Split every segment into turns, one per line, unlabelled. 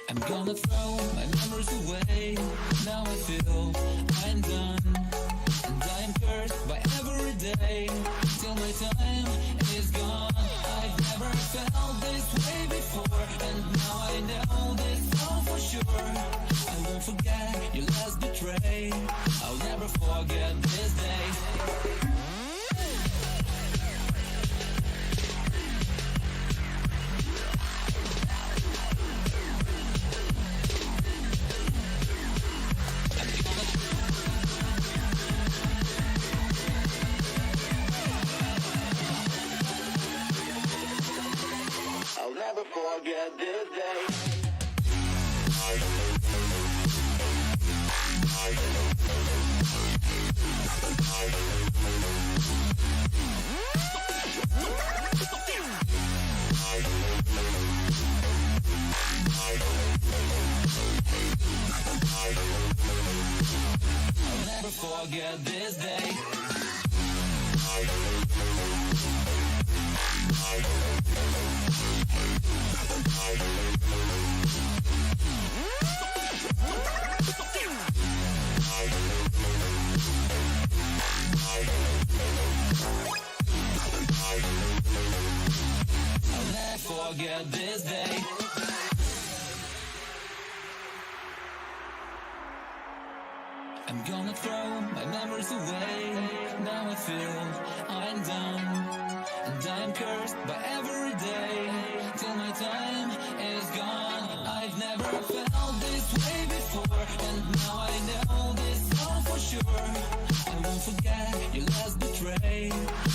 I'm gonna throw my memories away. Now I feel I'm done, and I am cursed by every day till my time is gone. I've never felt this way before, and now I know this all for sure. I won't forget your last betray. I'll never forget this day. I'll never forget this day. I'll never forget this day. I'll never forget this day. I'm gonna throw my memories away. Now I feel I'm done, and I'm cursed by every day till my time is gone. I've never felt this way before, and now I know this all for sure. I won't forget your last betray.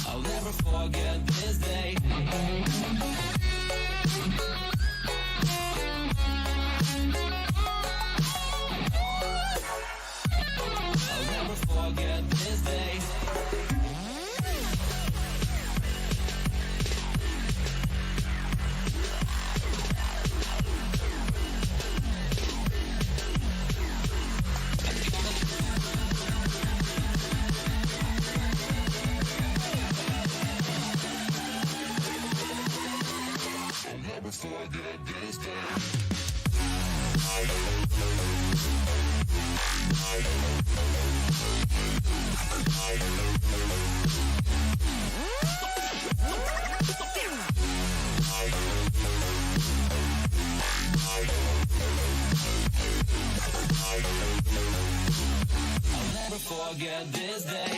I'll never forget this day. I'll never forget this day. I'll never forget this day. I'll never forget this day.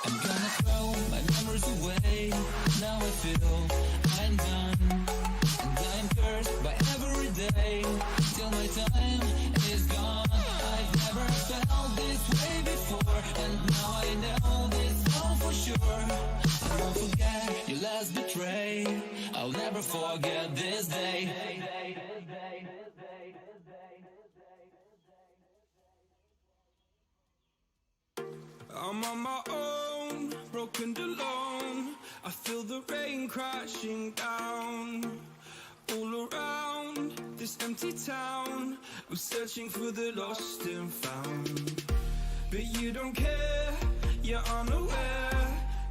I'm gonna throw my memories away. Now I feel I'm done, and I'm cursed by every day till my time is gone. I've never felt this way before, and now I know this all for sure. I won't forget your last betray. I'll never forget this day.
I'm on my own, broken and alone. I feel the rain crashing down all around this empty town. I'm searching for the lost and found, but you don't care, you're unaware.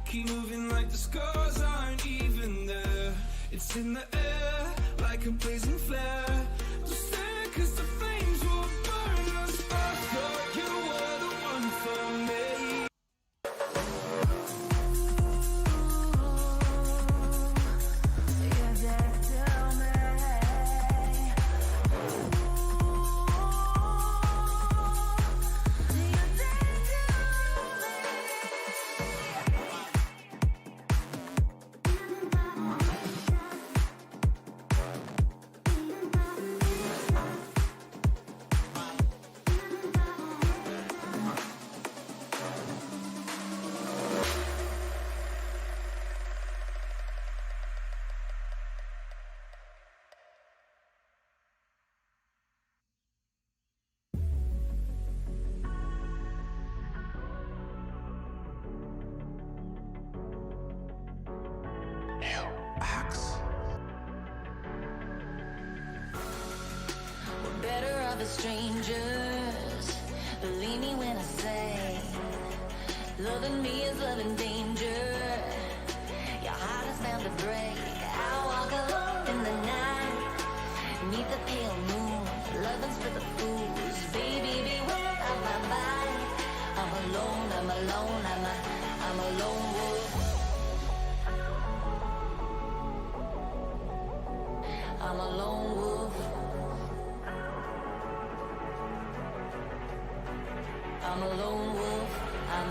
Keep moving like the scars aren't even there. It's in the air like a blazing flare. Just stare 'cause the flames will burn us. I thought you were the one for me.
love is strangers. Believe me when I say, loving me is loving danger. Your heart is bound to break. I walk alone in the night, neath the pale moon. Loving's for the fools. Baby, beware of my body. I'm alone, I'm alone, I'm a lone wolf. I'm a lone wolf. I'm a lone wolf. I'm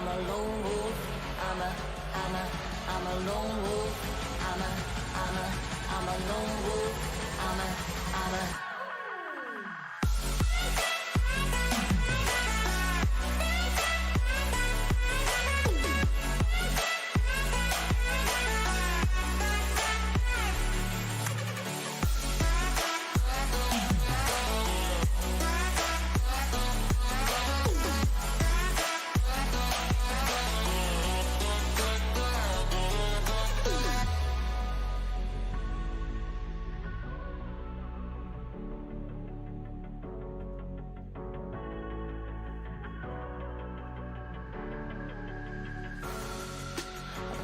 a lone wolf. I'm a lone wolf. I'm a lone wolf. I'm a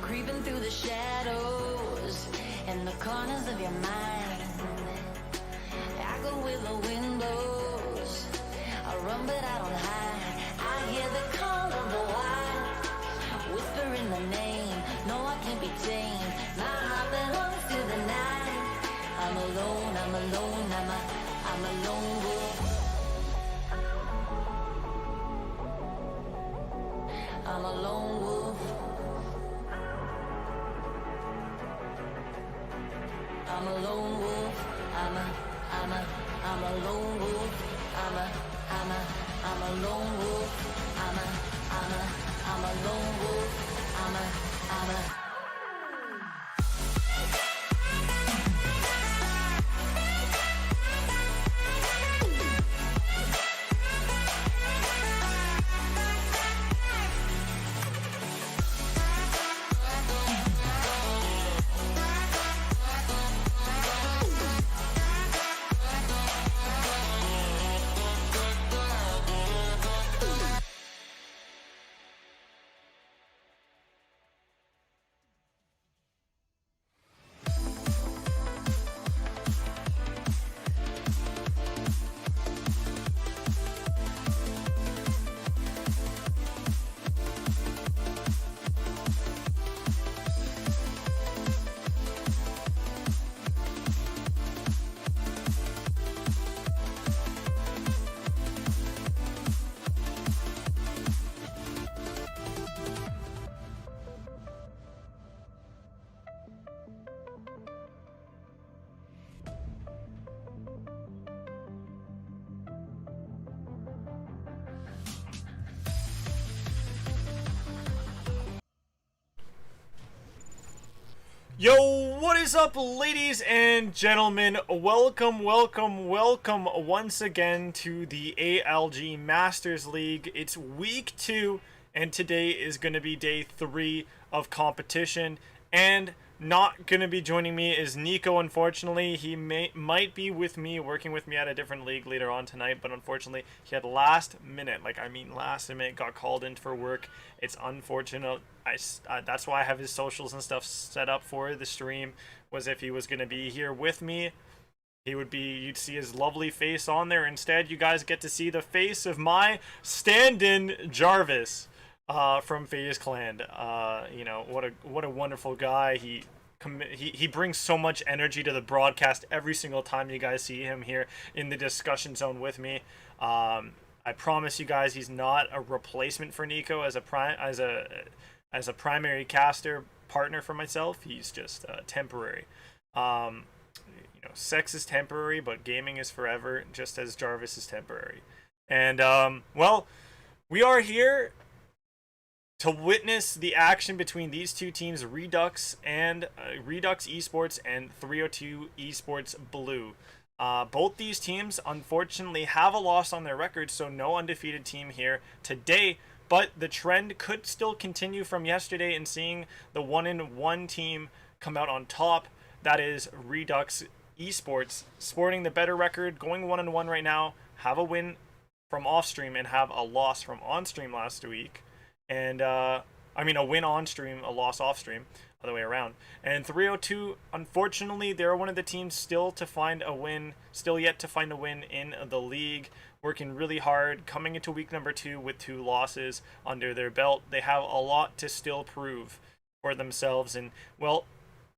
creeping through the shadows and the corners of your mind. I go where the wind blows. I run but I don't hide. I hear the call of the wild, whispering the name. No, I can't be tamed. My heart belongs to the night. I'm alone, I'm alone, I'm a lone wolf. I'm a lone wolf. I'm a lone wolf. I'm a lone wolf. I'm a lone wolf. I'm a lone wolf. I'm a
Yo, what is up, ladies and gentlemen? Welcome once again to the ALG Masters League. It's week 2, and today is going to be day 3 of competition. And not going to be joining me is Nico, unfortunately. He might be with me, working with me at a different league later on tonight, but unfortunately, he had last minute, got called in for work. It's unfortunate. That's why I have his socials and stuff set up for the stream, was if he was going to be here with me, you'd see his lovely face on there. Instead, you guys get to see the face of my stand-in Jarvis from FaZe Clan. You know, what a wonderful guy. He brings so much energy to the broadcast every single time you guys see him here in the discussion zone with me. I promise you guys, he's not a replacement for Nico as a primary caster partner for myself. He's just temporary. You know, sex is temporary, but gaming is forever, just as Jarvis is temporary. And well, we are here to witness the action between these two teams, Redux Esports and 302 Esports Blue. Both these teams, unfortunately, have a loss on their record, so no undefeated team here today. But the trend could still continue from yesterday in seeing the 1-1 team come out on top. That is Redux Esports, sporting the better record, going 1-1 right now, have a win from off stream and have a loss from on stream last week. And I mean, a win on stream, a loss off stream, other way around. And 302, unfortunately, they're one of the teams still yet to find a win in the league. Working really hard, coming into week number 2 with 2 losses under their belt. They have a lot to still prove for themselves, and well,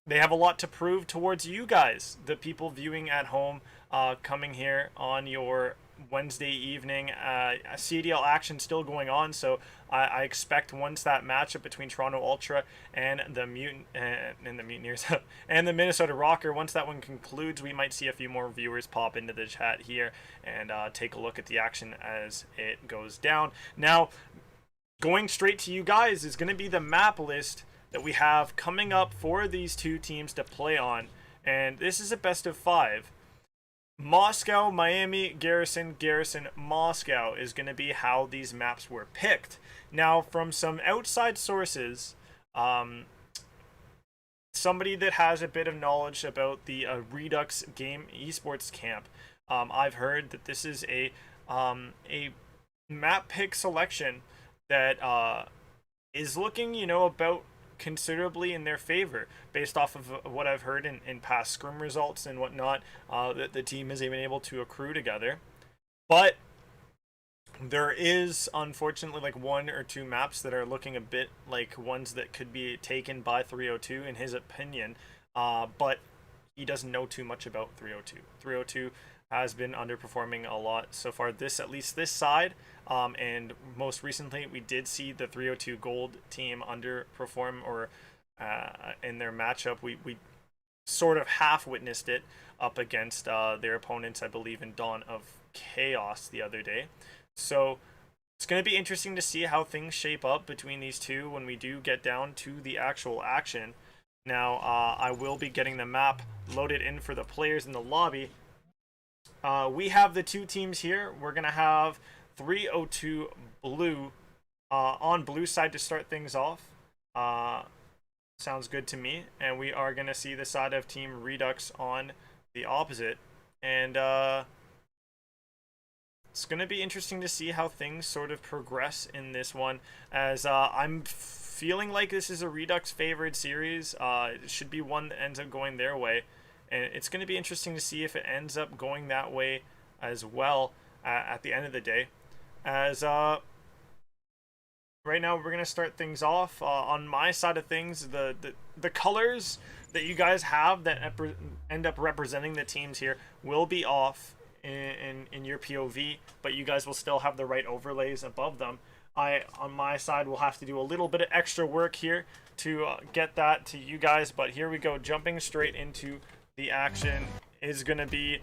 they have a lot to prove towards you guys, the people viewing at home, coming here on your Wednesday evening. CDL action still going on, so I expect once that matchup between Toronto Ultra and the Mutineers and the Minnesota Rokker, once that one concludes, we might see a few more viewers pop into the chat here and take a look at the action as it goes down. Now, going straight to you guys is going to be the map list that we have coming up for these two teams to play on, and this is a best of 5. Moscow, Miami, Garrison, Moscow is going to be how these maps were picked. Now, from some outside sources, somebody that has a bit of knowledge about the Redux game esports camp, I've heard that this is a map pick selection that is looking, about considerably in their favor based off of what I've heard in past scrim results and whatnot that the team has even able to accrue together. But there is unfortunately like 1 or 2 maps that are looking a bit like ones that could be taken by 302 in his opinion, but he doesn't know too much about 302. 302 has been underperforming a lot so far, at least this side, and most recently we did see the 302 Gold team underperform, or in their matchup we sort of half witnessed it up against their opponents, I believe in Dawn of Chaos the other day. So it's going to be interesting to see how things shape up between these two when we do get down to the actual action. Now, I will be getting the map loaded in for the players in the lobby. We have the two teams here. We're going to have 302 Blue on blue side to start things off. Sounds good to me. And we are going to see the side of Team Redux on the opposite. And it's going to be interesting to see how things sort of progress in this one, as I'm feeling like this is a Redux favored series. It should be one that ends up going their way, and it's going to be interesting to see if it ends up going that way as well at the end of the day. As right now we're going to start things off on my side of things. The colors that you guys have that end up representing the teams here will be off in your POV, but you guys will still have the right overlays above them. On my side, will have to do a little bit of extra work here to get that to you guys, but here we go. Jumping straight into the action is going to be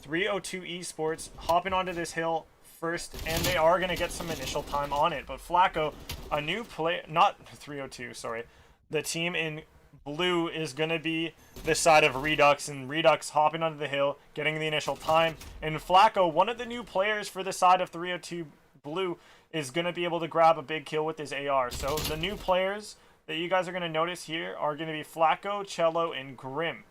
302 Esports hopping onto this hill first, and they are going to get some initial time on it. But Flacco, a new player, not 302, sorry, the team in blue is going to be the side of Redux, and Redux hopping onto the hill, getting the initial time. And Flacco, one of the new players for the side of 302 Blue, is going to be able to grab a big kill with his AR. So the new players that you guys are going to notice here are going to be Flacco, Cello, and Grim,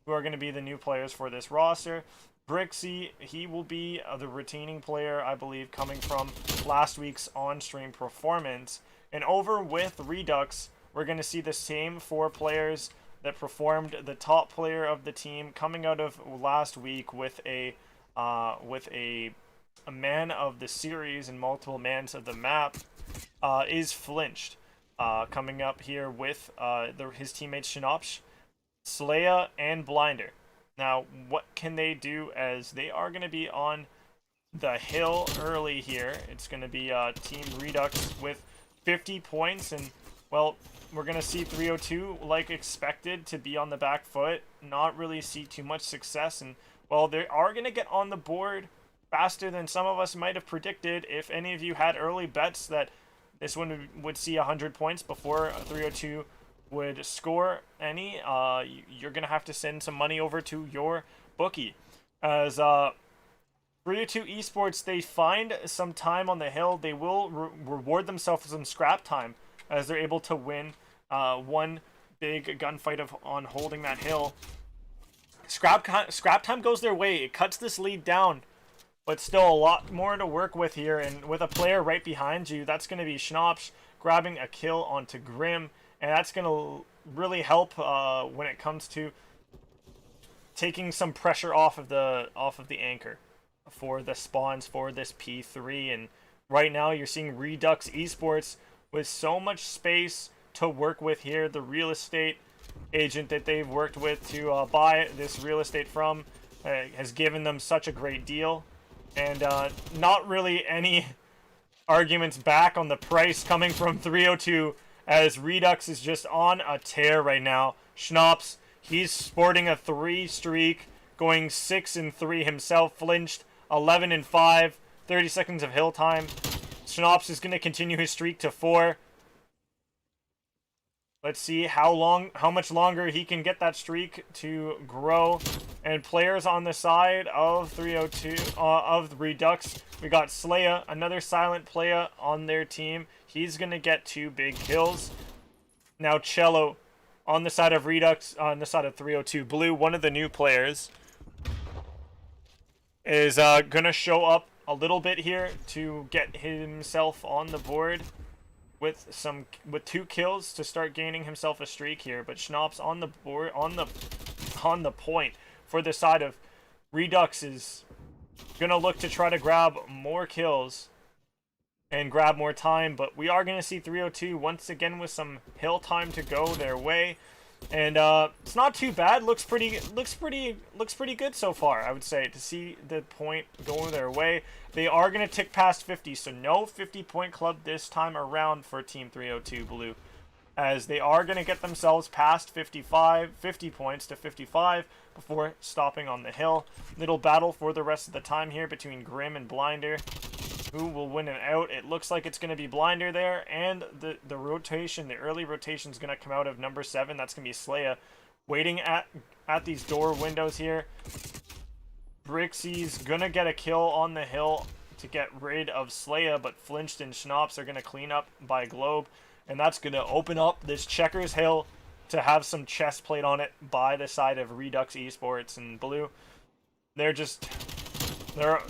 who are going to be the new players for this roster. Brixie, he will be the retaining player, I believe, coming from last week's on-stream performance. And over with Redux, we're going to see the same 4 players that performed. The top player of the team coming out of last week with a man of the series and multiple mans of the map is Flinched. Coming up here with his teammates Shinopsh, Slaya, and Blinder. Now, what can they do, as they are going to be on the hill early here? It's going to be Team Redux with 50 points, and, well, we're going to see 302, like expected, to be on the back foot, not really see too much success, and, well, they are going to get on the board faster than some of us might have predicted. If any of you had early bets that this one would see 100 points before 302 would score any, you're going to have to send some money over to your bookie. As 302 Esports, they find some time on the hill. They will reward themselves with some scrap time, as they're able to win one big gunfight on holding that hill. Scrap time goes their way. It cuts this lead down, but still a lot more to work with here. And with a player right behind you, that's going to be Schnops grabbing a kill onto Grim, and that's going to really help when it comes to taking some pressure off of the anchor for the spawns for this P3. And right now you're seeing Redux Esports with so much space to work with here. The real estate agent that they've worked with to buy this real estate from has given them such a great deal, and not really any arguments back on the price coming from 302, as Redux is just on a tear right now. Schnops, he's sporting a 3 streak, going 6-3 himself. Flinched 11-5, 30 seconds of hill time. Schnops is going to continue his streak to 4. Let's see how much longer he can get that streak to grow. And players on the side of 302, of Redux, we got Slaya, another silent player on their team. He's going to get 2 big kills. Now Cello on the side of Redux, on the side of 302 Blue, one of the new players, is going to show up a little bit here to get himself on the board with 2 kills to start gaining himself a streak here. But Schnops on the board, on the point for the side of Redux, is gonna look to try to grab more kills and grab more time. But we are gonna see 302 once again with some hill time to go their way, and it's not too bad. Looks pretty good so far, I would say, to see the point going their way. They are gonna tick past 50, so no 50-point club this time around for Team 302 Blue, as they are gonna get themselves past 50 points to 55 before stopping on the hill. Little battle for the rest of the time here between Grim and Blinder. Who will win it out? It looks like it's going to be Blinder there, and the rotation, the early rotation is going to come out of number 7. That's going to be Slaya, waiting at these door windows here. Brixie's going to get a kill on the hill to get rid of Slaya, but Flinched and Schnops are going to clean up by Globe, and that's going to open up this Checkers Hill to have some chest plate on it by the side of Redux Esports and Blue. They're just, their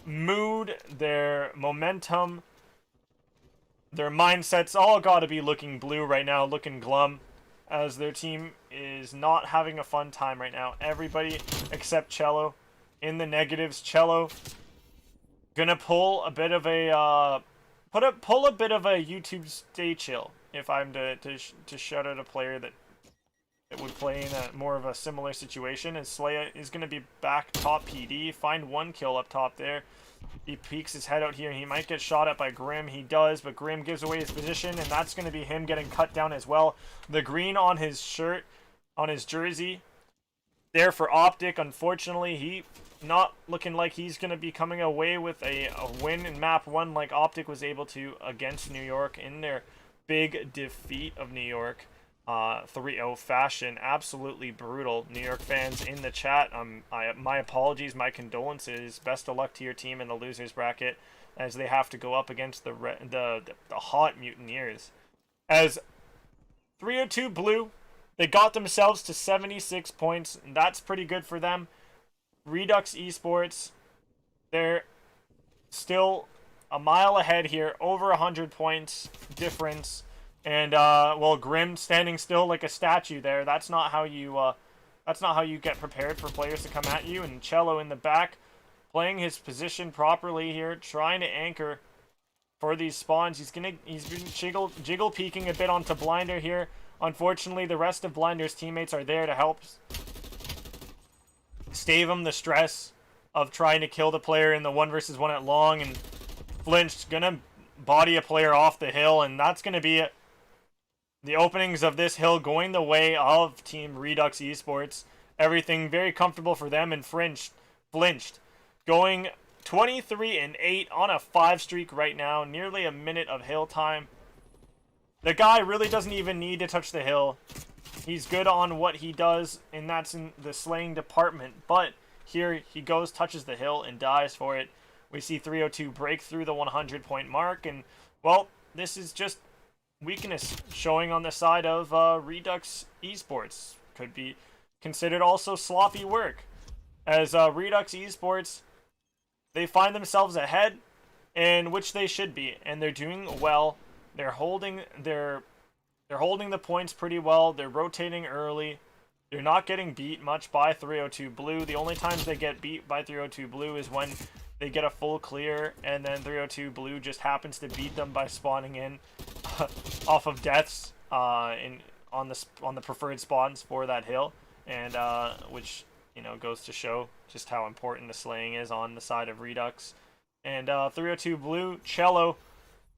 mood, their momentum, their mindsets all got to be looking blue right now, looking glum, as their team is not having a fun time right now. Everybody except Cello in the negatives. Cello gonna pull a bit of a pull a bit of a YouTube stay chill, if I'm to shout out a player that would play in a more of a similar situation. As Slaya is going to be back top PD, find 1 kill up top there. He peeks his head out here, and he might get shot at by Grim. He does, but Grim gives away his position, and that's going to be him getting cut down as well. The green on his shirt, on his jersey, there for Optic. Unfortunately, he not looking like he's going to be coming away with a win in map 1 like Optic was able to against New York in their big defeat of New York. 3-0 fashion. Absolutely brutal. New York fans in the chat, my apologies, my condolences. Best of luck to your team in the losers bracket, as they have to go up against the hot Mutineers. As 302 Blue, they got themselves to 76 points, and that's pretty good for them. Redux Esports, they're still a mile ahead here, over 100 points difference. And well, Grim standing still like a statue there. That's not how you get prepared for players to come at you. And Cello in the back, playing his position properly here, trying to anchor for these spawns. He's been jiggle peeking a bit onto Blinder here. Unfortunately, the rest of Blinder's teammates are there to help stave him the stress of trying to kill the player in the 1v1 at long. And Flinched gonna body a player off the hill, and that's gonna be it. The openings of this hill going the way of Team Redux Esports. Everything very comfortable for them, and Flinched going 23-8 on a 5 streak right now. Nearly a minute of hill time. The guy really doesn't even need to touch the hill. He's good on what he does, and that's in the slaying department. But here he goes, touches the hill, and dies for it. We see 302 break through the 100-point mark, and, well, this is just weakness showing on the side of Redux Esports. Could be considered also sloppy work, as Redux Esports, they find themselves ahead, in which they should be, and they're doing well. They're holding the points pretty well. They're rotating early. They're not getting beat much by 302 Blue. The only times they get beat by 302 Blue is when they get a full clear, and then 302 Blue just happens to beat them by spawning in off of deaths on the preferred spawns for that hill, and which, you know, goes to show just how important the slaying is on the side of Redux. And 302 Blue, Cello,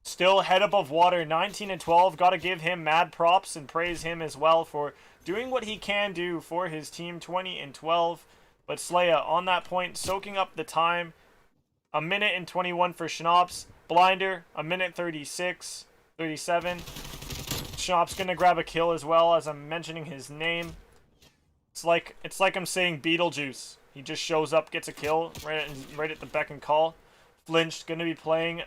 still head above water, 19 and 12. Got to give him mad props and praise him as well for doing what he can do for his team, 20 and 12. But Slaya on that point, soaking up the time. A minute and 21 for Schnaps. Blinder, a minute 36, 37. Schnaps gonna grab a kill as well as I'm mentioning his name. It's like I'm saying Beetlejuice. He just shows up, gets a kill right at the beck and call. Flinched, gonna be playing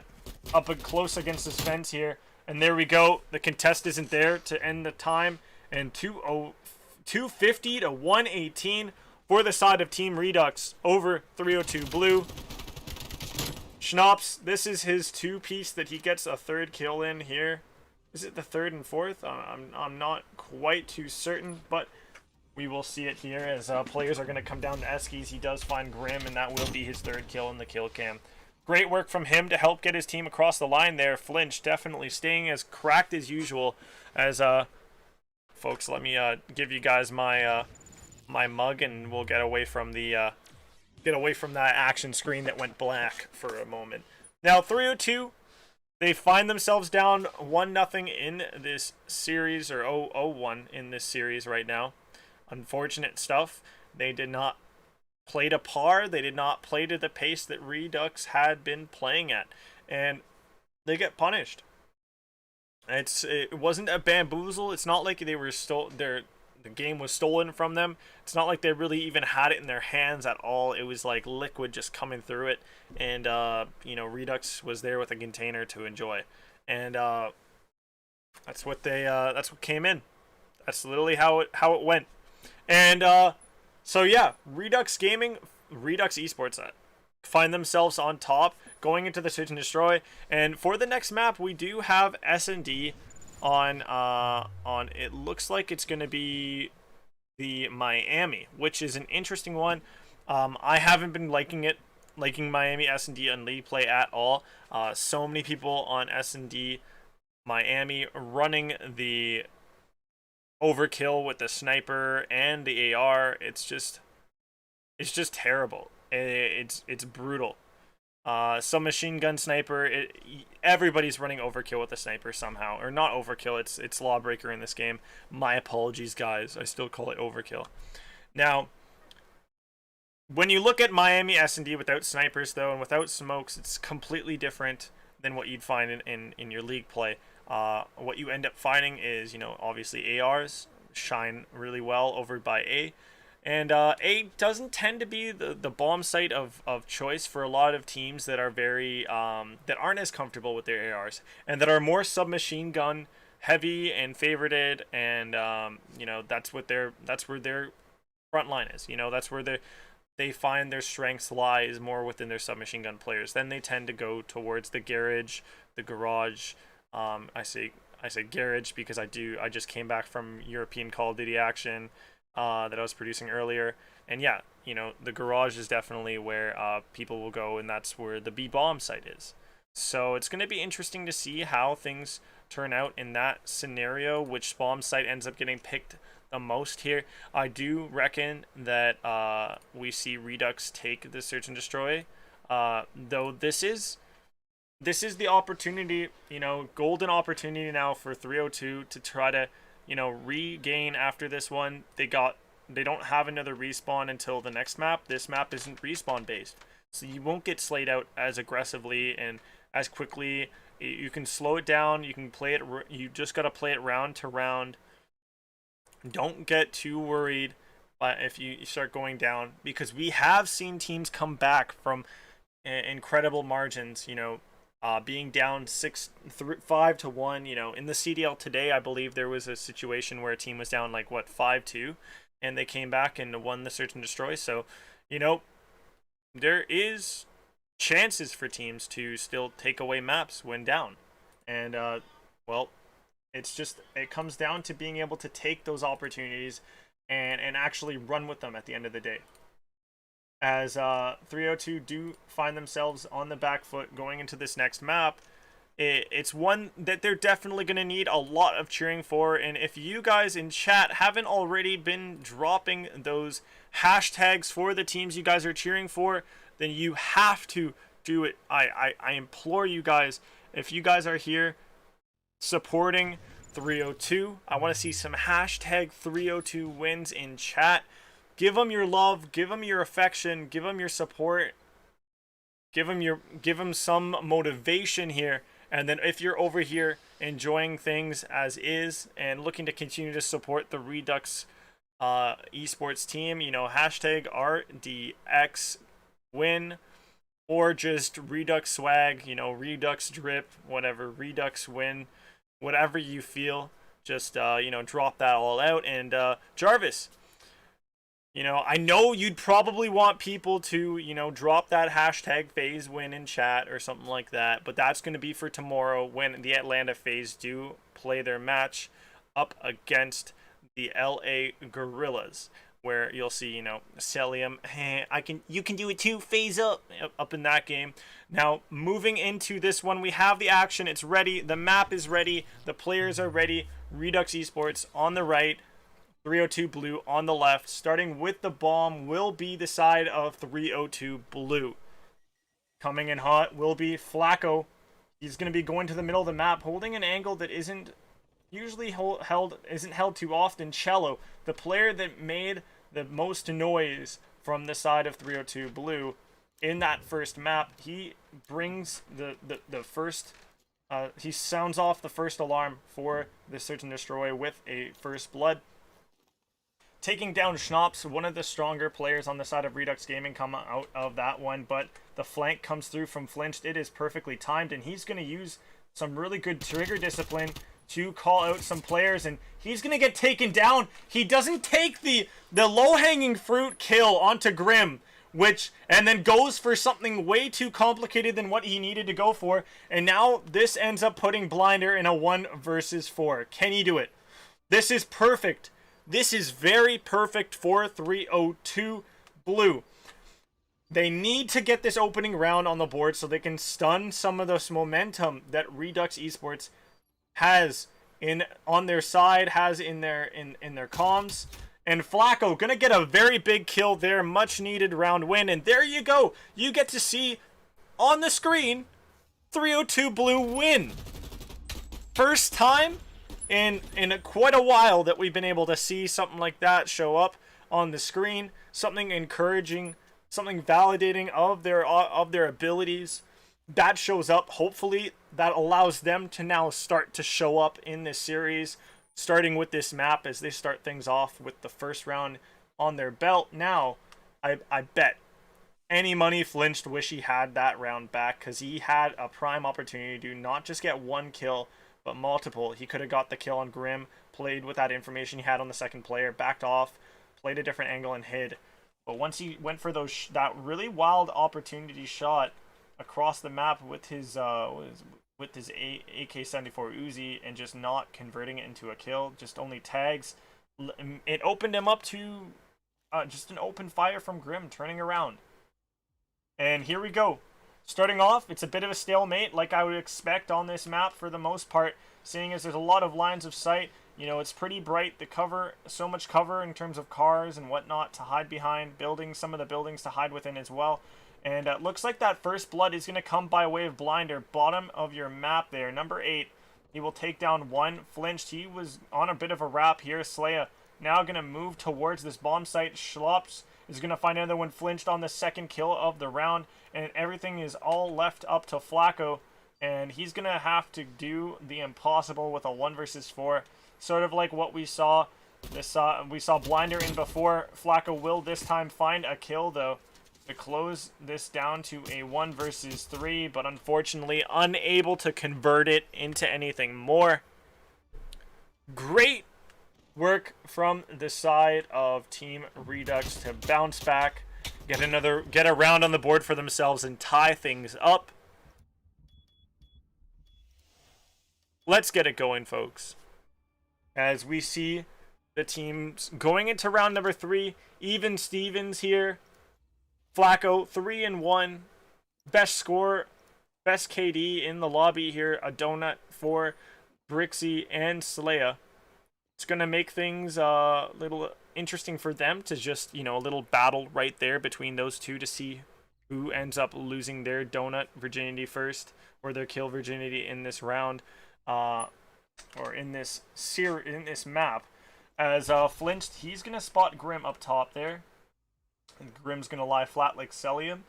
up close against this fence here, and there we go. The contest isn't there to end the time, and 250 to 118 for the side of Team Redux over 302 Blue. Schnaps, this is his two-piece that he gets a third kill in here. Is it the third and fourth? I'm not quite too certain, but we will see it here as players are going to come down to Eskies. He does find Grim, and that will be his third kill in the kill cam. Great work from him to help get his team across the line there. Flinch definitely staying as cracked as usual. As folks, let me give you guys my my mug, and we'll get away from the that action screen that went black for a moment. Now 302, they find themselves down 1-0 in this series, or 0-1 in this series right now. Unfortunate stuff. They did not play to par. They did not play to the pace that Redux had been playing at, and they get punished. It wasn't a bamboozle. It's not like they were the game was stolen from them. It's not like they really even had it in their hands at all. It was like liquid just coming through it, and you know, Redux was there with a container to enjoy, and that's what came in. That's literally how it went. And so yeah, Redux Esports find themselves on top going into the Search and Destroy, and for the next map we do have S&D on it looks like it's going to be the Miami, which is an interesting one. I haven't been liking Miami S&D on League Play at all. So many people on S&D Miami running the overkill with the sniper and the AR. It's just terrible. It's brutal. Submachine gun sniper. Everybody's running overkill with the sniper somehow, or not overkill. It's lawbreaker in this game. My apologies, guys. I still call it overkill. Now, when you look at Miami S&D without snipers though, and without smokes, it's completely different than what you'd find in your league play. What you end up finding is, you know, obviously ARs shine really well over by A. And A doesn't tend to be the bomb site of choice for a lot of teams that are very that aren't as comfortable with their ARs, and that are more submachine gun heavy and favorited, and you know, that's where their front line is. You know, that's where they find their strengths lies more within their submachine gun players. Then they tend to go towards the garage, the garage. I say garage because I just came back from European Call of Duty action that I was producing earlier, and yeah, you know, the garage is definitely where people will go, and that's where the B bomb site is. So it's going to be interesting to see how things turn out in that scenario, which bomb site ends up getting picked the most here. I do reckon that we see Redux take the Search and Destroy, though this is the opportunity, you know, golden opportunity now for 302 to try to, you know, regain after this one. They don't have another respawn until the next map. This map isn't respawn based, so you won't get slayed out as aggressively and as quickly. You can slow it down. You can play it. You just got to play it round to round. Don't get too worried if you start going down, because we have seen teams come back from incredible margins, you know, being down 5-1. You know, in the CDL today, I believe there was a situation where a team was down like 5-2, and they came back and won the search and destroy. So, you know, there is chances for teams to still take away maps when down. And, well, it comes down to being able to take those opportunities and actually run with them at the end of the day. As 302 do find themselves on the back foot going into this next map, it's one that they're definitely going to need a lot of cheering for. And if you guys in chat haven't already been dropping those hashtags for the teams you guys are cheering for, then you have to do it. I implore you guys, if you guys are here supporting 302, I want to see some hashtag 302 wins in chat. Give them your love, give them your affection, give them your support, give them some motivation here. And then if you're over here enjoying things as is and looking to continue to support the Redux esports team, you know, hashtag RDX win, or just Redux swag, you know, Redux drip, whatever, Redux win, whatever you feel, just, you know, drop that all out. And Jarvis, you know, I know you'd probably want people to, you know, drop that hashtag FaZe win in chat or something like that, but that's going to be for tomorrow when the Atlanta FaZe do play their match up against the LA Gorillas, where you'll see, you know, Celium, hey, you can do it too, FaZe up in that game. Now, moving into this one, we have the action, it's ready, the map is ready, the players are ready, Redux Esports on the right, 302 Blue on the left. Starting with the bomb will be the side of 302 Blue. Coming in hot will be Flacco. He's going to be going to the middle of the map, holding an angle that isn't usually held too often. Cello, the player that made the most noise from the side of 302 Blue in that first map, he brings the first. He sounds off the first alarm for the search and destroy with a first blood. Taking down Schnapps, one of the stronger players on the side of Redux Gaming, come out of that one, but the flank comes through from Flinched. It is perfectly timed, and he's going to use some really good trigger discipline to call out some players, and he's going to get taken down. He doesn't take the low-hanging fruit kill onto Grim, and then goes for something way too complicated than what he needed to go for, and now this ends up putting Blinder in a 1 versus 4. Can he do it? This is perfect. This is very perfect for 302 Blue. They need to get this opening round on the board so they can stun some of this momentum that Redux Esports has on their side, has in their comms. And Flacco gonna get a very big kill there, much needed round win. And there you go. You get to see on the screen 302 Blue win. First time in quite a while that we've been able to see something like that show up on the screen, something encouraging, something validating of their abilities. That shows up. Hopefully that allows them to now start to show up in this series, starting with this map as they start things off with the first round on their belt. Now, I bet any money Flinched wish he had that round back, because he had a prime opportunity to not just get one kill, but multiple. He could have got the kill on Grim, played with that information he had on the second player, backed off, played a different angle and hid. But once he went for that really wild opportunity shot across the map with his AK-74 Uzi and just not converting it into a kill, just only tags, it opened him up to just an open fire from Grim turning around. And here we go. Starting off, it's a bit of a stalemate, like I would expect on this map for the most part, seeing as there's a lot of lines of sight. You know, it's pretty bright, the cover, so much cover in terms of cars and whatnot to hide behind, buildings, some of the buildings to hide within as well. And it looks like that first blood is going to come by way of Blinder, bottom of your map there, number 8. He will take down one. Flinched, he was on a bit of a wrap here. Slaya now going to move towards this bomb site. Schlops is going to find another one. Flinched on the second kill of the round, and everything is all left up to Flacco, and he's going to have to do the impossible with a 1 versus 4, sort of like what we saw. We saw Blinder in before. Flacco will this time find a kill, though, to close this down to a 1 versus 3, but unfortunately unable to convert it into anything more. Great work from the side of Team Redux to bounce back, get a round on the board for themselves and tie things up. Let's get it going, folks. As we see the teams going into round number 3, even Stevens here. Flacco 3-1, best score, best KD in the lobby here. A donut for Brixie and Slaya. It's gonna make things a little interesting for them to just, a little battle right there between those two to see who ends up losing their donut virginity first, or their kill virginity in this round, or in this map. As Flinched, he's gonna spot Grim up top there. And Grim's gonna lie flat like Celium.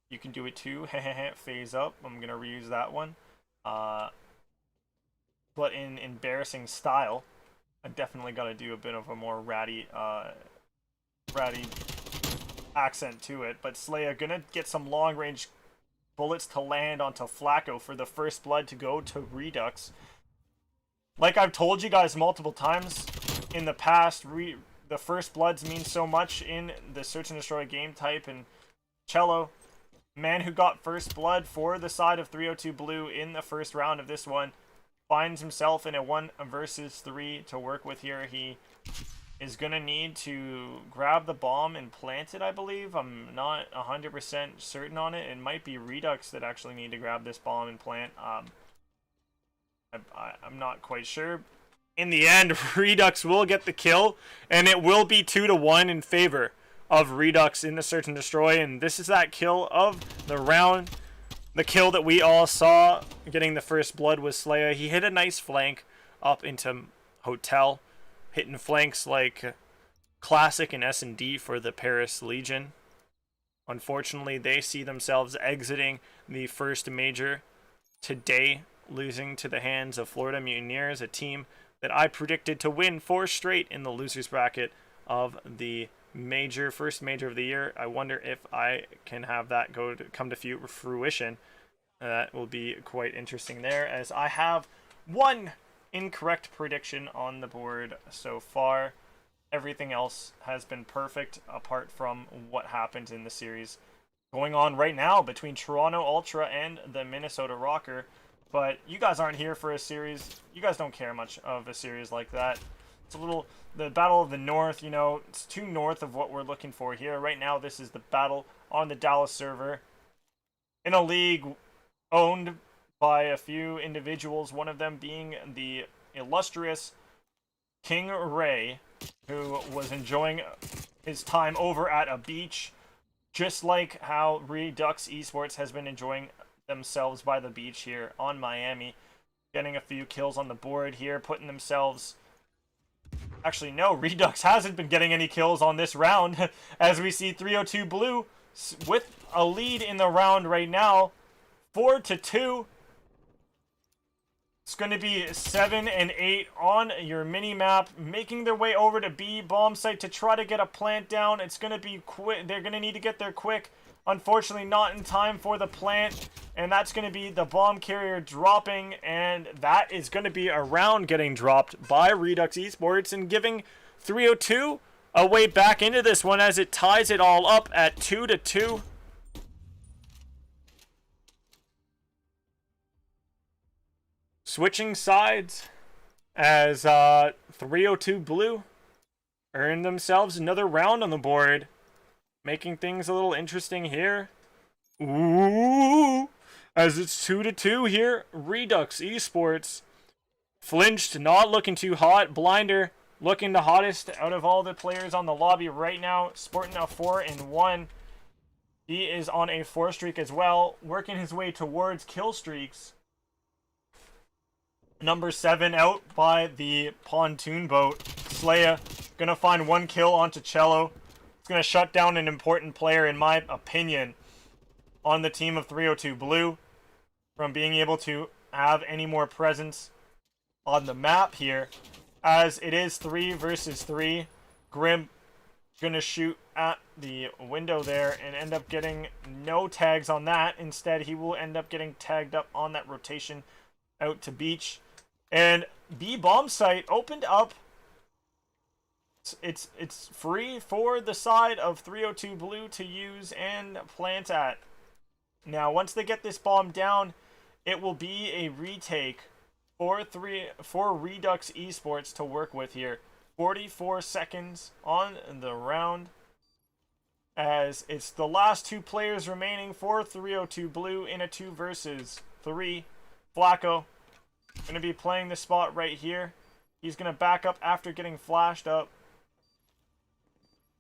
You can do it too. Phase up. I'm gonna reuse that one. But in embarrassing style, I definitely gotta do a bit of a more ratty accent to it. But Slaya gonna get some long range bullets to land onto Flacco for the first blood to go to Redux. Like I've told you guys multiple times in the past, the first bloods mean so much in the Search and Destroy game type, and Cello, man who got first blood for the side of 302 Blue in the first round of this one, finds himself in a 1 versus 3 to work with here. He is going to need to grab the bomb and plant it, I believe. I'm not 100% certain on it. It might be Redux that actually need to grab this bomb and plant. I'm not quite sure. In the end, Redux will get the kill, and it will be 2-1 in favor of Redux in the Search and Destroy. And this is that kill of the round. The kill that we all saw getting the first blood was Slaya. He hit a nice flank up into Hotel, hitting flanks like classic in S&D for the Paris Legion. Unfortunately, they see themselves exiting the first major today, losing to the hands of Florida Mutineers, a team that I predicted to win 4 straight in the losers bracket of the first major of the year. I wonder if I can have that come to fruition. That will be quite interesting there, as I have 1 incorrect prediction on the board so far. Everything else has been perfect apart from what happened in the series going on right now between Toronto Ultra and the Minnesota Rocker. But you guys aren't here for a series. You guys don't care much of a series like that. It's the Battle of the North, it's too north of what we're looking for here. Right now, this is the battle on the Dallas server in a league owned by a few individuals, one of them being the illustrious King Ray, who was enjoying his time over at a beach, just like how Redux Esports has been enjoying themselves by the beach here on Miami, getting a few kills on the board here, putting themselves... Actually, no, Redux hasn't been getting any kills on this round, as we see 302 Blue with a lead in the round right now, 4-2. It's going to be 7 and 8 on your mini map, making their way over to B bomb site to try to get a plant down. It's going to be quick. They're going to need to get there quick. Unfortunately, not in time for the plant, and that's going to be the bomb carrier dropping, and that is going to be a round getting dropped by Redux Esports and giving 302 a way back into this one as it ties it all up at 2-2. Switching sides as 302 Blue earned themselves another round on the board, making things a little interesting here. Ooh, as it's 2-2 here. Redux Esports Flinched, not looking too hot. Blinder looking the hottest out of all the players on the lobby right now, sporting a 4-1. He is on a 4 streak as well, working his way towards kill streaks. Number 7 out by the pontoon boat. Slaya gonna find 1 kill onto Cello. It's going to shut down an important player, in my opinion, on the team of 302 Blue from being able to have any more presence on the map here, as it is 3 versus 3. Grim going to shoot at the window there and end up getting no tags on that. Instead, he will end up getting tagged up on that rotation out to beach. And B bomb site opened up It's free for the side of 302 Blue to use and plant at. Now, once they get this bomb down, it will be a retake for Redux Esports to work with here. 44 seconds on the round, as it's the last two players remaining for 302 Blue in a 2 versus 3. Flacco going to be playing the spot right here. He's going to back up after getting flashed up.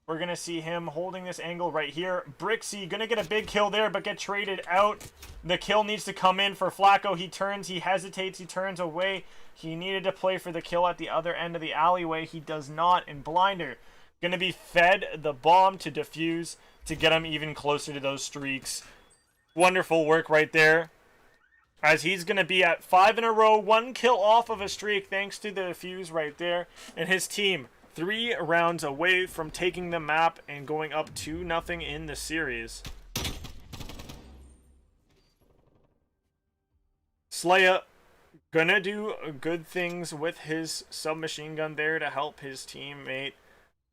We're going to see him holding this angle right here. Brixie going to get a big kill there, but get traded out. The kill needs to come in for Flacco. He turns, he hesitates, he turns away. He needed to play for the kill at the other end of the alleyway. He does not. And Blinder going to be fed the bomb to defuse to get him even closer to those streaks. Wonderful work right there, as he's going to be at 5 in a row, 1 kill off of a streak thanks to the defuse right there. And his team 3 rounds away from taking the map and going up 2-0 in the series. Slaya gonna do good things with his submachine gun there to help his teammate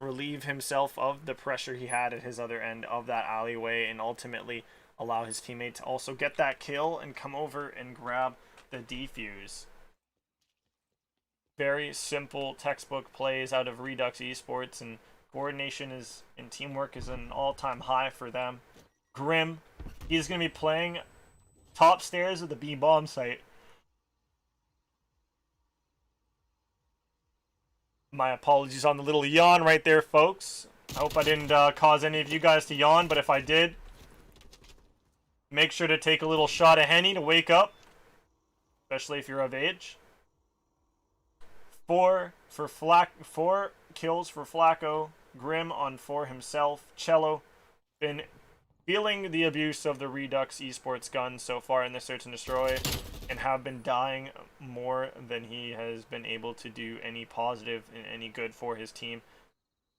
relieve himself of the pressure he had at his other end of that alleyway, and ultimately allow his teammate to also get that kill and come over and grab the defuse. Very simple textbook plays out of Redux Esports, and coordination is and teamwork is an all-time high for them. Grim, he's going to be playing top stairs of the B bomb site. My apologies on the little yawn right there, folks. I hope I didn't cause any of you guys to yawn, but if I did, make sure to take a little shot of Henny to wake up, especially if you're of age. 4 kills for Flacco. Grim on 4 himself. Cello been feeling the abuse of the Redux Esports gun so far in the Search and Destroy, and have been dying more than he has been able to do any positive and any good for his team.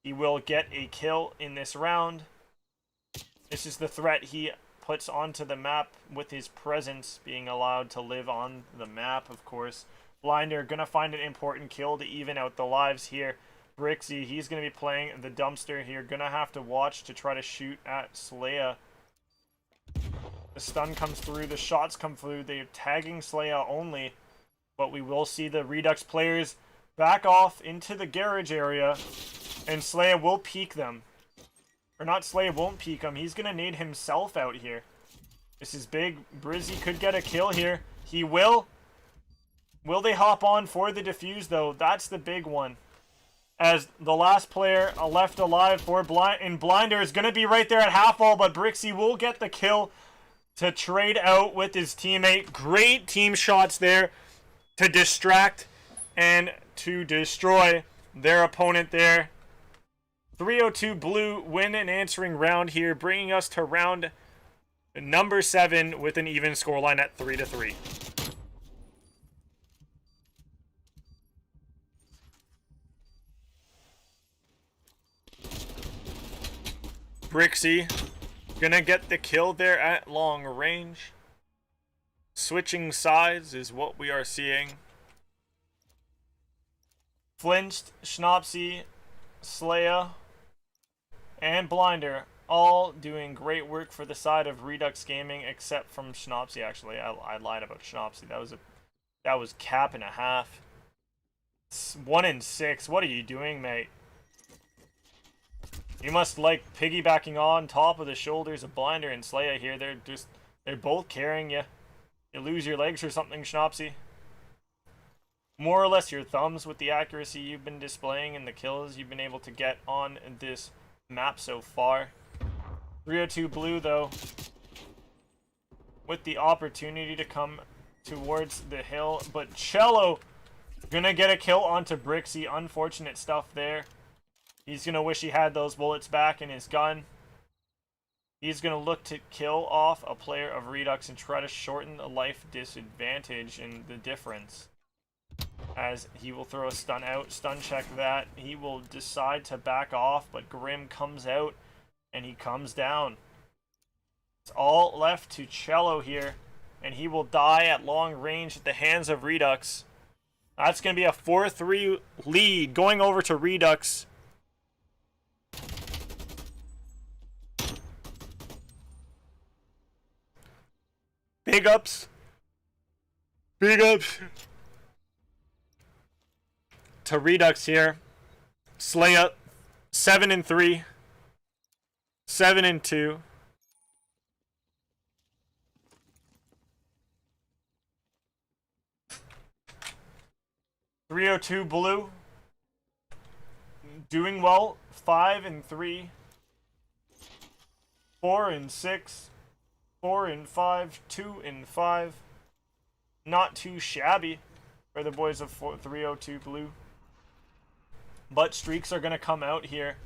He will get a kill in this round. This is the threat he puts onto the map with his presence being allowed to live on the map, of course. Blinder gonna find an important kill to even out the lives here. Brixie, he's gonna be playing the dumpster here. Gonna have to watch to try to shoot at Slaya. The stun comes through, the shots come through. They're tagging Slaya only, but we will see the Redux players back off into the garage area, and Slaya will peek them. Or not, Slaya won't peek him. He's gonna nade himself out here. This is big. Brizzy could get a kill here. He will. Will they hop on for the defuse, though? That's the big one. As the last player left alive for Blinder is going to be right there at half wall, but Brixie will get the kill to trade out with his teammate. Great team shots there to distract and to destroy their opponent there. 302 Blue win an answering round here, bringing us to round number 7 with an even scoreline at 3-3. Brixie gonna get the kill there at long range. Switching sides is what we are seeing. Flinched, Schnapsy, Slaya, and Blinder all doing great work for the side of Redux Gaming, except from Schnapsy. Actually, I lied about Schnapsy. That was cap and a half. It's 1 in 6. What are you doing, mate? You must like piggybacking on top of the shoulders of Blinder and Slaya here. They're both carrying you. You lose your legs or something, Schnapsy. More or less your thumbs with the accuracy you've been displaying and the kills you've been able to get on this map so far. 302 Blue, though, with the opportunity to come towards the hill, but Cello gonna get a kill onto Brixie. Unfortunate stuff there. He's going to wish he had those bullets back in his gun. He's going to look to kill off a player of Redux and try to shorten the life disadvantage and the difference. As he will throw a stun out, stun check that. He will decide to back off, but Grim comes out and he comes down. It's all left to Cello here, and he will die at long range at the hands of Redux. That's going to be a 4-3 lead going over to Redux. Big ups. Big ups to Redux here. Slaya 7-3. 7-2. .302 Blue doing well. 5-3. 4-6. 4-5. 2-5. Not too shabby for the boys of 302 Blue. But streaks are going to come out here.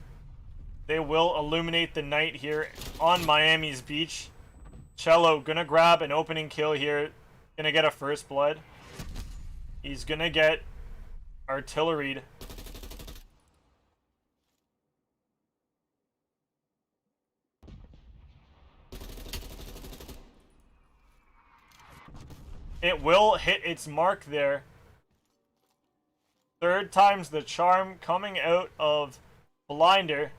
They will illuminate the night here on Miami's beach. Cello going to grab an opening kill here. Going to get a first blood. He's going to get artilleried. It will hit its mark there. Third time's the charm coming out of Blinder.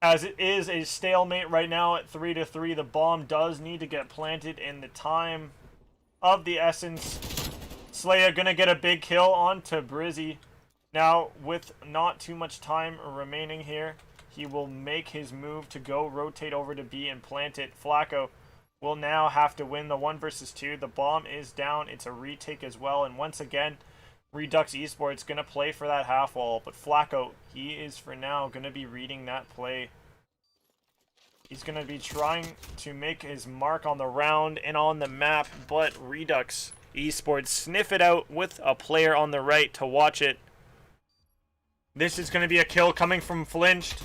As it is a stalemate right now at 3-3, the bomb does need to get planted in the time of the essence. Slaya gonna get a big kill onto Brizzy. Now, with not too much time remaining here, he will make his move to go rotate over to B and plant it. Flacco will now have to win the 1 versus 2. The bomb is down. It's a retake as well. And once again, Redux Esports going to play for that half wall. But Flacco, he is for now going to be reading that play. He's going to be trying to make his mark on the round and on the map. But Redux Esports sniff it out with a player on the right to watch it. This is going to be a kill coming from Flinched.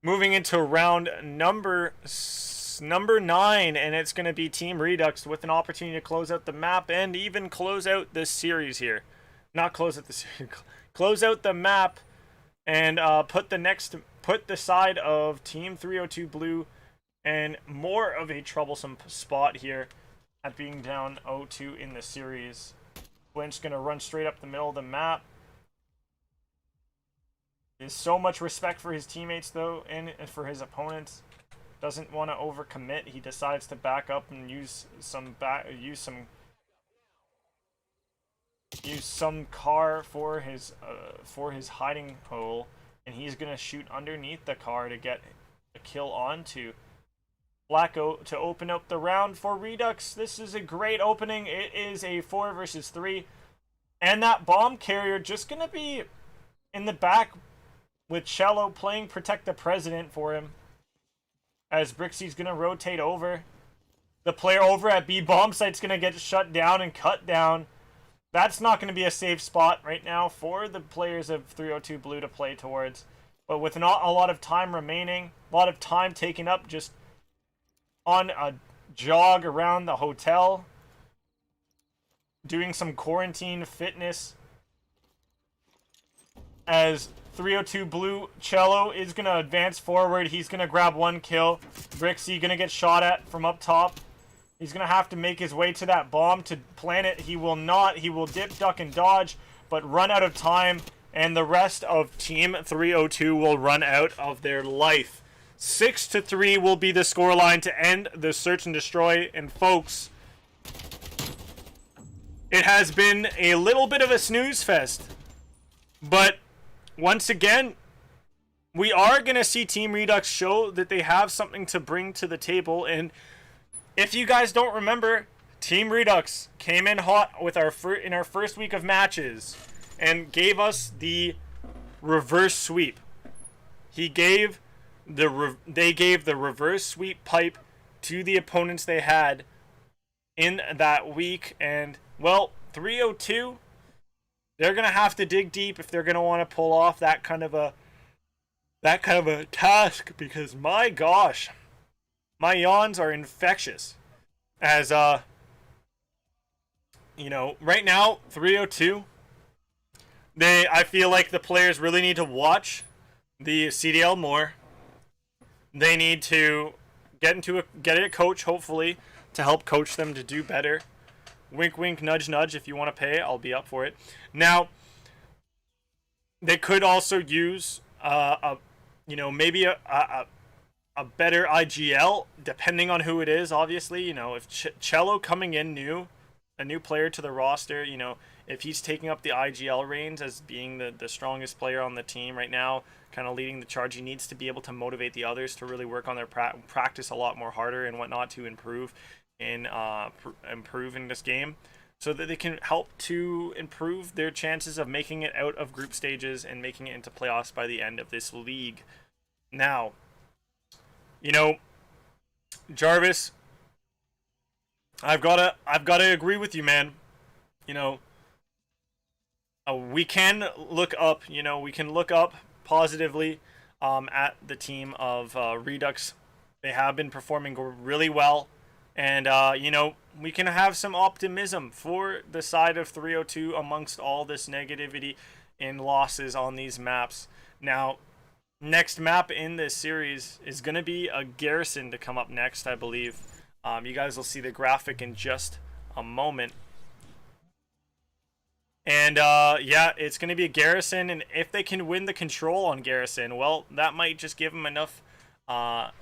Moving into round number 9, and it's going to be Team Redux with an opportunity to close out the map and even close out this series here. Not close out the series, close out the map and put the side of Team 302 Blue and more of a troublesome spot here at being down 0-2 in the series. Flinch going to run straight up the middle of the map. There's so much respect for his teammates though and for his opponents. Doesn't want to overcommit. He decides to back up and use some car for his hiding hole, and he's gonna shoot underneath the car to get a kill onto Flacco to open up the round for Redux. This is a great opening. It is a 4 versus 3, and that bomb carrier just gonna be in the back with Cello playing Protect the President for him. As Brixie's going to rotate over. The player over at B bomb site's going to get shut down and cut down. That's not going to be a safe spot right now for the players of 302 Blue to play towards. But with not a lot of time remaining, a lot of time taken up just on a jog around the hotel, doing some quarantine fitness, as 302 Blue Cello is going to advance forward. He's going to grab 1 kill. Brixie going to get shot at from up top. He's going to have to make his way to that bomb to plant it. He will not. He will dip, duck, and dodge, but run out of time, and the rest of Team 302 will run out of their life. 6-3 will be the scoreline to end the search and destroy. And folks, it has been a little bit of a snooze fest, but once again, we are going to see Team Redux show that they have something to bring to the table. And if you guys don't remember, Team Redux came in hot with in our first week of matches and gave us the reverse sweep. They gave the reverse sweep pipe to the opponents they had in that week. And, well, 302... they're going to have to dig deep if they're going to want to pull off that kind of a task, because my gosh, my yawns are infectious. As you know, right now 302, I feel like the players really need to watch the CDL more. They need to get a coach, hopefully, to help coach them to do better. Wink, wink, nudge, nudge. If you want to pay, I'll be up for it. Now, they could also use maybe a better IGL, depending on who it is, obviously. If Cello coming in a new player to the roster, if he's taking up the IGL reins as being the strongest player on the team right now, kind of leading the charge, he needs to be able to motivate the others to really work on their practice a lot more harder and whatnot to improve in this game, so that they can help to improve their chances of making it out of group stages and making it into playoffs by the end of this league. Now, Jarvis, I've gotta agree with you, man. We can look up. We can look up positively at the team of Redux. They have been performing really well, and we can have some optimism for the side of 302 amongst all this negativity and losses on these maps. Now, next map in this series is going to be a Garrison to come up next, I believe. You guys will see the graphic in just a moment. And yeah, it's going to be a Garrison, and if they can win the control on Garrison, well, that might just give them enough of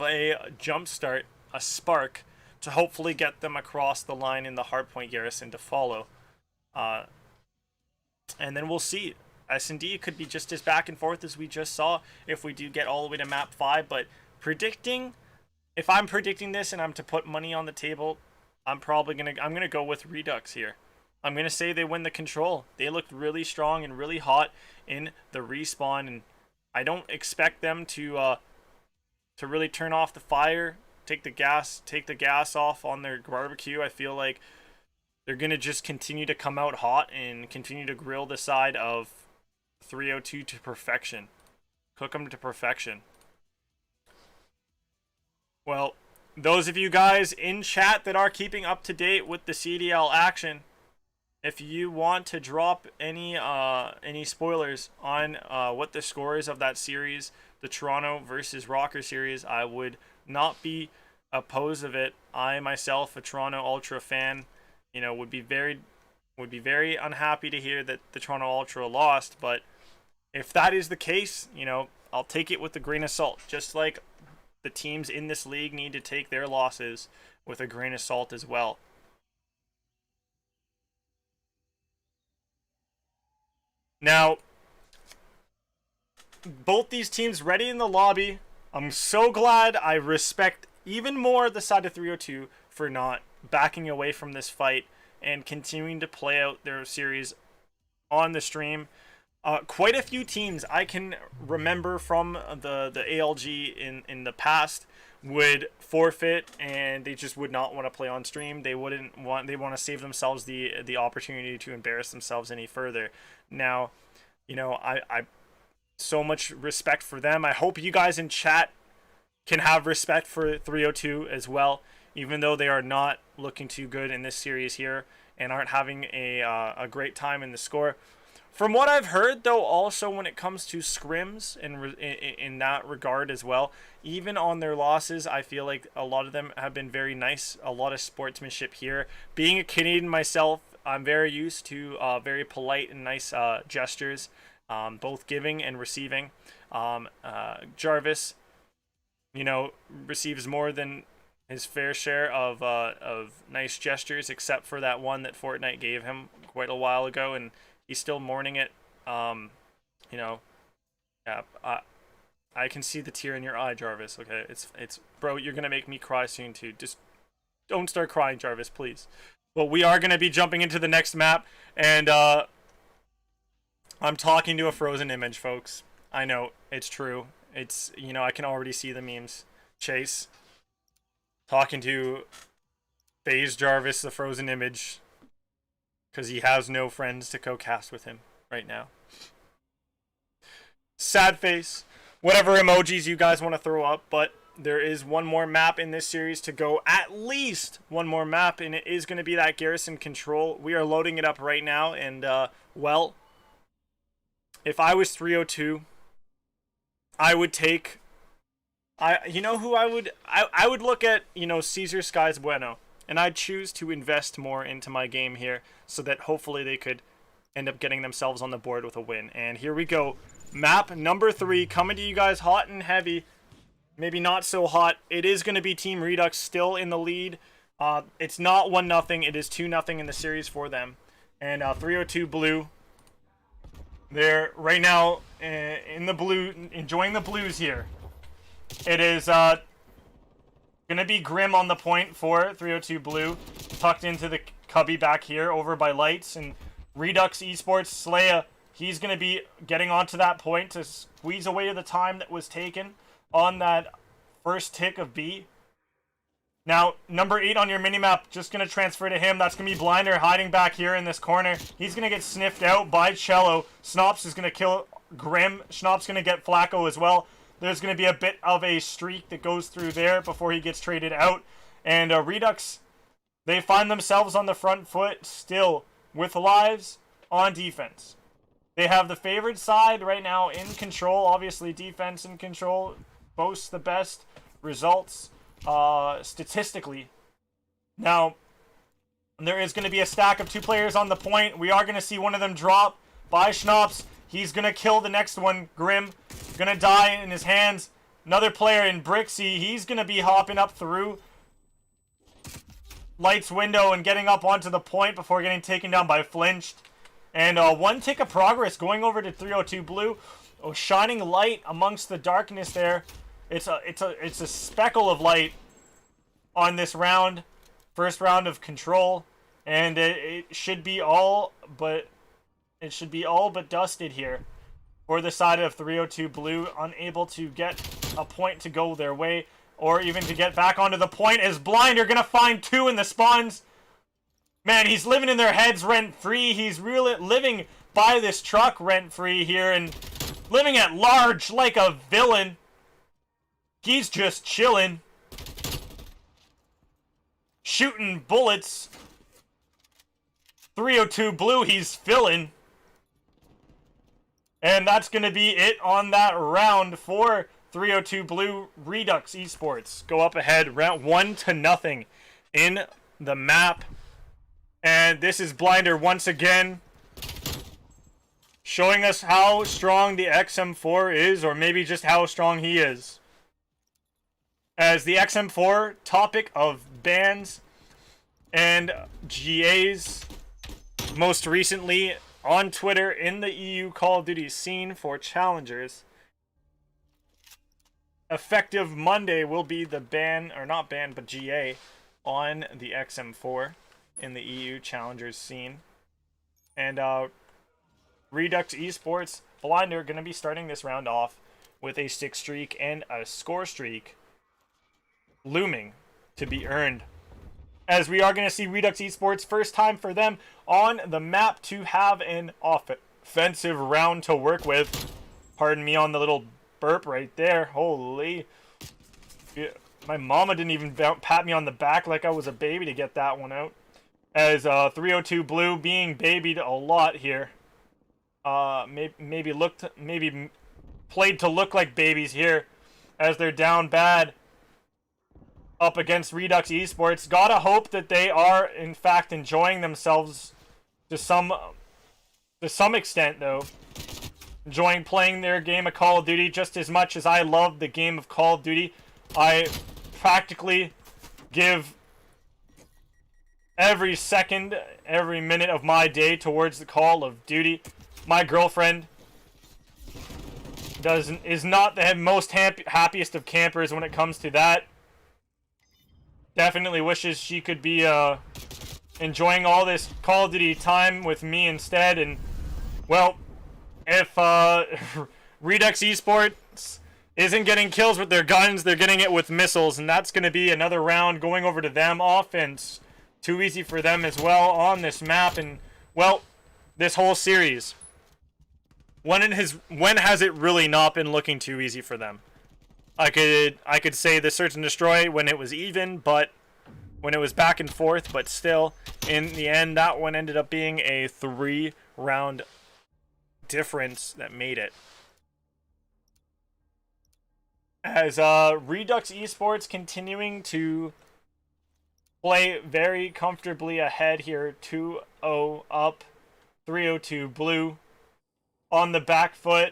a jump start, a spark, to hopefully get them across the line in the hardpoint Garrison to follow. And then we'll see. S&D could be just as back and forth as we just saw if we do get all the way to map 5, but if I'm predicting this and I'm to put money on the table, I'm gonna go with Redux here. I'm gonna say they win the control. They looked really strong and really hot in the respawn, and I don't expect them to really turn off the fire, take the gas off on their barbecue. I feel like they're gonna just continue to come out hot and continue to grill the side of 302 to perfection. Cook them to perfection. Well, those of you guys in chat that are keeping up to date with the CDL action, if you want to drop any spoilers on what the score is of that series, the Toronto versus Rocker series, I would not be opposed of it. I myself, a Toronto Ultra fan, would be very unhappy to hear that the Toronto Ultra lost, but if that is the case, I'll take it with a grain of salt, just like the teams in this league need to take their losses with a grain of salt as well. Now, both these teams ready in the lobby. I'm so glad. I respect even more the side of 302 for not backing away from this fight and continuing to play out their series on the stream. Quite a few teams I can remember from the ALG in the past would forfeit, and they just would not want to play on stream. They want to save themselves the opportunity to embarrass themselves any further. Now, I so much respect for them. I hope you guys in chat can have respect for 302 as well, even though they are not looking too good in this series here and aren't having a great time in the score. From what I've heard, though, also when it comes to scrims in that regard as well, even on their losses, I feel like a lot of them have been very nice. A lot of sportsmanship here. Being a Canadian myself, I'm very used to very polite and nice gestures, both giving and receiving. Jarvis, receives more than his fair share of nice gestures, except for that one that Fortnite gave him quite a while ago, and he's still mourning it. Yeah, I can see the tear in your eye, Jarvis. Okay, it's bro, you're gonna make me cry soon too. Just don't start crying, Jarvis, please. Well, we are gonna be jumping into the next map, and I'm talking to a frozen image, folks. I know it's true. It's I can already see the memes. Chase talking to FaZe Jarvis, the frozen image, because he has no friends to co-cast with him right now. Sad face. Whatever emojis you guys want to throw up, but there is one more map in this series to go. At least one more map, and it is going to be that Garrison Control. We are loading it up right now, and, well, if I was 302, I would take... I would look at, Caesar Skies Bueno. and I'd choose to invest more into my game here so that hopefully they could end up getting themselves on the board with a win. And here we go. Map number 3 coming to you guys hot and heavy. Maybe not so hot. It is going to be Team Redux still in the lead. It's not 1-0. It is 2-0 in the series for them. And 302 Blue. They're right now in the blue, enjoying the blues here. It is going to be Grim on the point for 302 Blue. Tucked into the cubby back here over by Lights. And Redux Esports, Slaya, he's going to be getting onto that point to squeeze away the time that was taken on that first tick of B. Now, number 8 on your minimap, just going to transfer to him. That's going to be Blinder hiding back here in this corner. He's going to get sniffed out by Cello. Snops is going to kill Grim. Schnop's going to get Flacco as well. There's going to be a bit of a streak that goes through there before he gets traded out. And Redux, they find themselves on the front foot still with lives on defense. They have the favored side right now in control. Obviously, defense in control boasts the best results statistically. Now, there is going to be a stack of 2 players on the point. We are going to see one of them drop by Schnops. He's going to kill the next one. Grim going to die in his hands. Another player in Brixie. He's going to be hopping up through Light's window and getting up onto the point before getting taken down by Flinched. And 1 tick of progress going over to 302 Blue. Oh, shining light amongst the darkness there. It's a speckle of light on this round. First round of control. And it should be all but dusted here for the side of 302 Blue, unable to get a point to go their way or even to get back onto the point, as Blinder gonna find 2 in the spawns. Man, he's living in their heads rent-free. He's really living by this truck rent-free here and living at large like a villain. He's just chilling, shooting bullets. 302 Blue, he's filling. And that's going to be it on that round for 302 Blue. Redux Esports go up ahead, round 1-0 in the map. And this is Blinder once again, showing us how strong the XM4 is, or maybe just how strong he is. As the XM4 topic of bans and GAs, most recently on Twitter in the EU Call of Duty scene for challengers. Effective Monday will be the ban, or not ban, but GA on the XM4 in the EU challengers scene. And Redux Esports, Blinder, going to be starting this round off with a 6 streak and a score streak looming to be earned. As we are going to see Redux Esports, first time for them on the map to have an offensive round to work with. Pardon me on the little burp right there. Holy. My mama didn't even pat me on the back like I was a baby to get that one out. As 302 Blue being babied a lot here. Maybe played to look like babies here as they're down bad up against Redux Esports. Gotta hope that they are in fact enjoying themselves to some extent, though. Enjoying playing their game of Call of Duty just as much as I love the game of Call of Duty. I practically give every second, every minute of my day towards the Call of Duty. My girlfriend is not the most happiest of campers when it comes to that. Definitely wishes she could be enjoying all this Call of Duty time with me instead. And, well, if Redux Esports isn't getting kills with their guns, they're getting it with missiles. And that's going to be another round going over to them. Offense, too easy for them as well on this map. And, well, this whole series. When has it really not been looking too easy for them? I could say the Search and Destroy when it was even, but when it was back and forth, but still, in the end, that one ended up being a 3-round difference that made it. As Redux Esports continuing to play very comfortably ahead here, 2-0 up, 302 blue, on the back foot,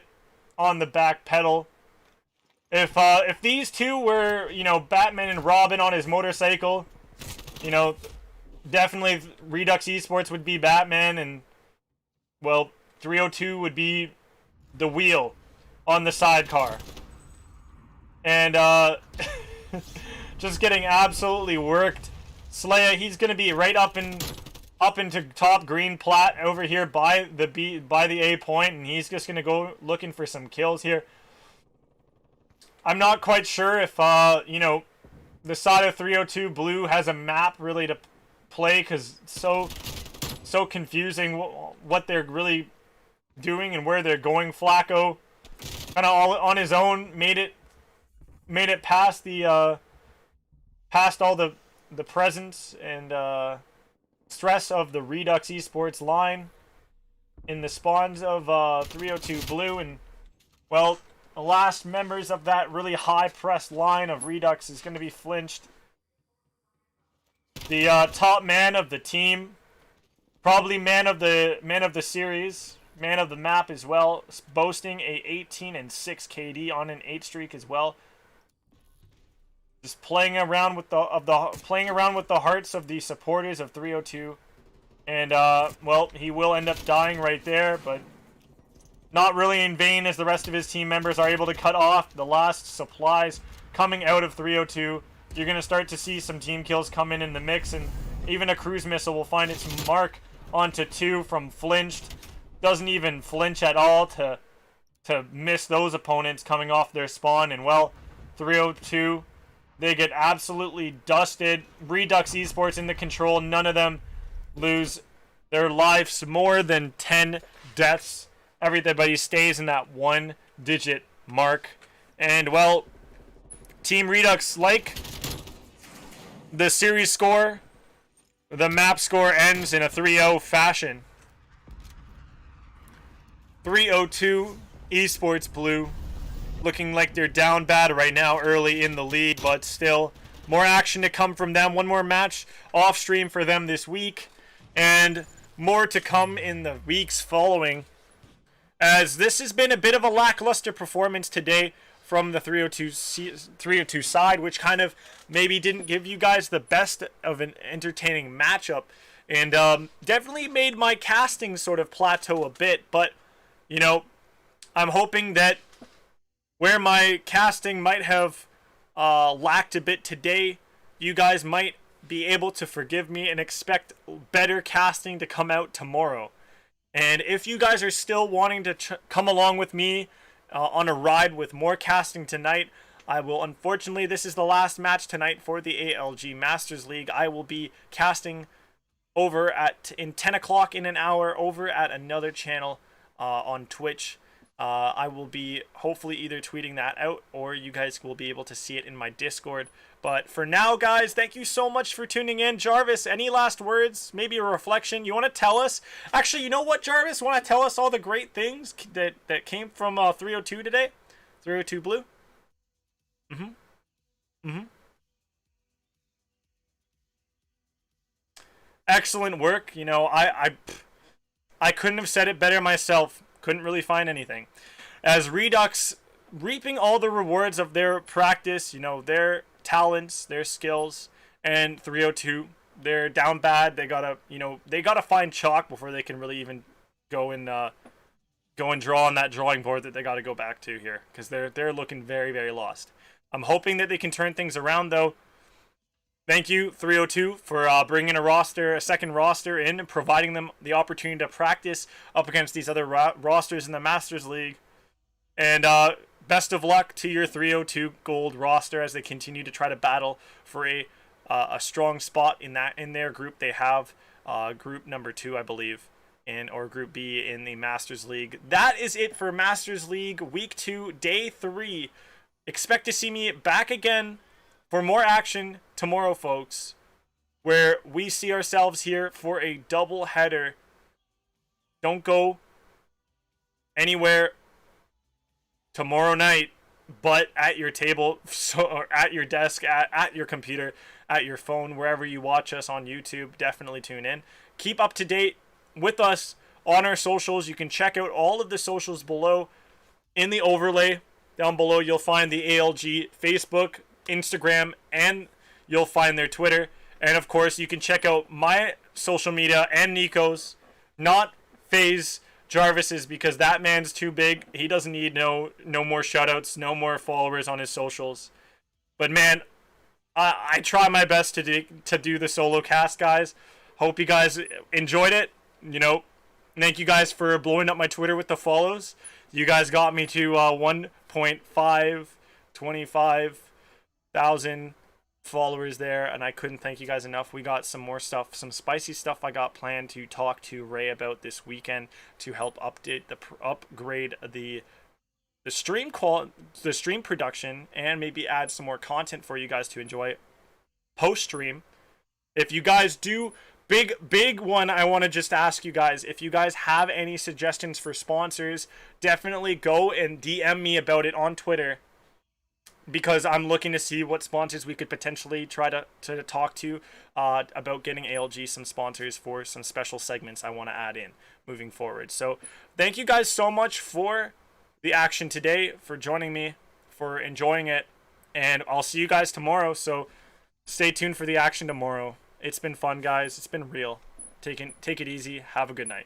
on the back pedal. If these two were, you know, Batman and Robin on his motorcycle, you know, definitely Redux Esports would be Batman, and, well, 302 would be the wheel on the sidecar. And, just getting absolutely worked. Slaya, he's gonna be right up into top green plat over here by the A point, and he's just gonna go looking for some kills here. I'm not quite sure if you know, the side of 302 blue has a map really to play, because it's so confusing what they're really doing and where they're going. Flacco kind of all on his own made it past the past all the presence and stress of the Redux Esports line in the spawns of 302 blue, and, well, the last members of that really high press line of Redux is going to be flinched. The top man of the team, probably man of the series, man of the map as well, boasting a 18-6 KD on an 8 streak as well. Just playing around with the hearts of the supporters of 302, and well, he will end up dying right there, but not really in vain, as the rest of his team members are able to cut off the last supplies coming out of 302. You're going to start to see some team kills come in the mix, and even a cruise missile will find its mark onto 2 from flinched. Doesn't even flinch at all to miss those opponents coming off their spawn, and, well, 302, they get absolutely dusted. Redux Esports in the control. None of them lose their lives more than 10 deaths. Everybody stays in that 1-digit mark. And, well, Team Redux, like the series score, the map score ends in a 3-0 fashion. 302 Esports blue, looking like they're down bad right now early in the league, but still more action to come from them. One more match off stream for them this week, and more to come in the weeks following, as this has been a bit of a lackluster performance today from the 302 side, which kind of maybe didn't give you guys the best of an entertaining matchup, and definitely made my casting sort of plateau a bit. But, you know, I'm hoping that where my casting might have lacked a bit today, you guys might be able to forgive me and expect better casting to come out tomorrow. And if you guys are still wanting to come along with me on a ride with more casting tonight, I will, unfortunately, this is the last match tonight for the ALG Masters League. I will be casting over in 10 o'clock in an hour over at another channel on Twitch. I will be hopefully either tweeting that out, or you guys will be able to see it in my Discord. But for now, guys, thank you so much for tuning in. Jarvis, any last words? Maybe a reflection? You want to tell us? Actually, you know what, Jarvis? Want to tell us all the great things that came from 302 today? 302 blue? Excellent work. You know, I couldn't have said it better myself. Couldn't really find anything. As Redux reaping all the rewards of their practice, you know, their talents, their skills, and 302, they're down bad. They gotta find chalk before they can really even go and draw on that drawing board that they gotta go back to here, because they're looking very, very lost. I'm hoping that they can turn things around, though. Thank you, 302, for bringing a second roster in and providing them the opportunity to practice up against these other rosters in the Masters League. And best of luck to your 302 gold roster as they continue to try to battle for a strong spot in their group. They have group number 2, I believe, or group B in the Masters League. That is it for Masters League Week 2, Day 3. Expect to see me back again for more action tomorrow, folks, where we see ourselves here for a double header. Don't go anywhere. Tomorrow night, but at your table, or at your desk, at your computer, at your phone, wherever you watch us on YouTube. Definitely tune in. Keep up to date with us on our socials. You can check out all of the socials below in the overlay. Down below, you'll find the ALG Facebook, Instagram, and you'll find their Twitter. And of course, you can check out my social media and Nico's, not FaZe Jarvis's, because that man's too big. He doesn't need no more shoutouts, no more followers on his socials. But man, I try my best to do the solo cast, guys. Hope you guys enjoyed it. You know, thank you guys for blowing up my Twitter with the follows. You guys got me to 1.525,000 followers there, and I couldn't thank you guys enough. We got some more stuff, some spicy stuff I got planned to talk to Ray about this weekend to help upgrade the stream production, and maybe add some more content for you guys to enjoy post stream. If you guys do, big one, I want to just ask you guys, if you guys have any suggestions for sponsors, definitely go and DM me about it on Twitter, because I'm looking to see what sponsors we could potentially try to talk to about getting ALG some sponsors for some special segments I want to add in moving forward. So thank you guys so much for the action today, for joining me, for enjoying it, and I'll see you guys tomorrow. So stay tuned for the action tomorrow. It's been fun, guys. It's been real. Take it easy. Have a good night.